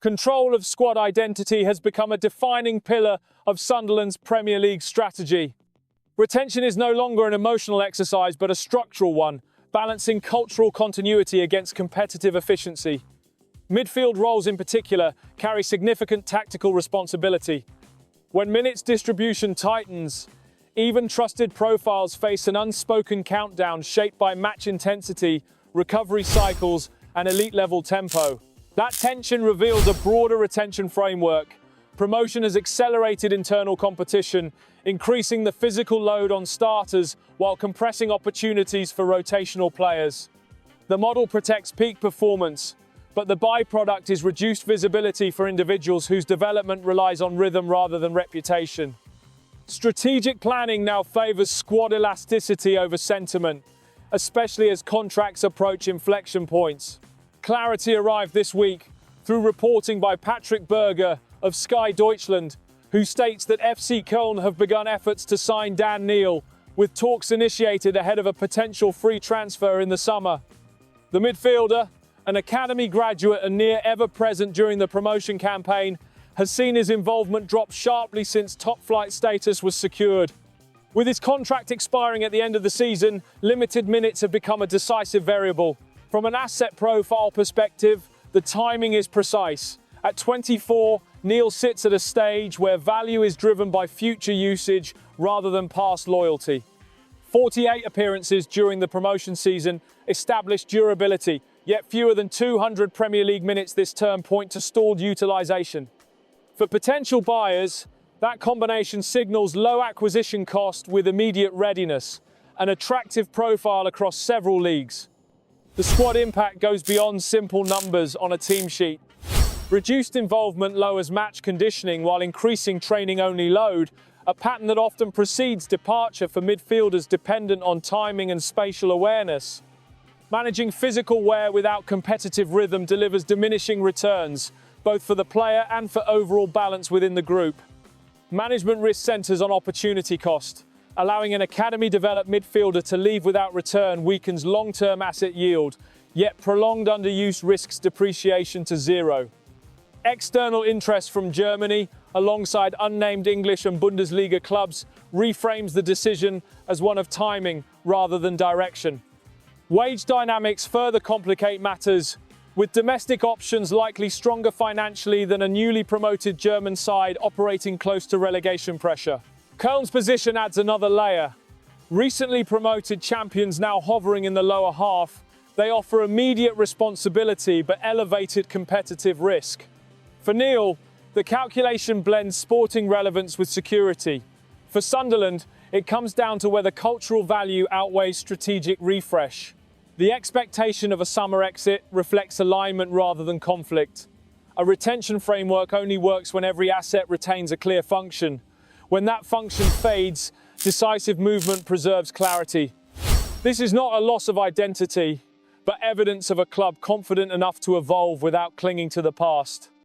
Control of squad identity has become a defining pillar of Sunderland's Premier League strategy. Retention is no longer an emotional exercise but a structural one, balancing cultural continuity against competitive efficiency. Midfield roles in particular carry significant tactical responsibility. When minutes distribution tightens, even trusted profiles face an unspoken countdown shaped by match intensity, recovery cycles, and elite-level tempo. That tension reveals a broader retention framework. Promotion has accelerated internal competition, increasing the physical load on starters while compressing opportunities for rotational players. The model protects peak performance, but the byproduct is reduced visibility for individuals whose development relies on rhythm rather than reputation. Strategic planning now favors squad elasticity over sentiment, especially as contracts approach inflection points. Clarity arrived this week through reporting by Patrick Berger of Sky Deutschland, who states that FC Köln have begun efforts to sign Dan Neil, with talks initiated ahead of a potential free transfer in the summer. The midfielder, an academy graduate and near ever-present during the promotion campaign, has seen his involvement drop sharply since top-flight status was secured. With his contract expiring at the end of the season, limited minutes have become a decisive variable. From an asset profile perspective, the timing is precise. At 24, Neil sits at a stage where value is driven by future usage rather than past loyalty. 48 appearances during the promotion season established durability, yet fewer than 200 Premier League minutes this term point to stalled utilisation. For potential buyers, that combination signals low acquisition cost with immediate readiness, an attractive profile across several leagues. The squad impact goes beyond simple numbers on a team sheet. Reduced involvement lowers match conditioning while increasing training-only load, a pattern that often precedes departure for midfielders dependent on timing and spatial awareness. Managing physical wear without competitive rhythm delivers diminishing returns, both for the player and for overall balance within the group. Management risk centres on opportunity cost. Allowing an academy-developed midfielder to leave without return weakens long-term asset yield, yet prolonged underuse risks depreciation to zero. External interest from Germany, alongside unnamed English and Bundesliga clubs, reframes the decision as one of timing rather than direction. Wage dynamics further complicate matters, with domestic options likely stronger financially than a newly promoted German side operating close to relegation pressure. Köln's position adds another layer. Recently promoted champions now hovering in the lower half, they offer immediate responsibility but elevated competitive risk. For Neil, the calculation blends sporting relevance with security. For Sunderland, it comes down to whether cultural value outweighs strategic refresh. The expectation of a summer exit reflects alignment rather than conflict. A retention framework only works when every asset retains a clear function. When that function fades, decisive movement preserves clarity. This is not a loss of identity, but evidence of a club confident enough to evolve without clinging to the past.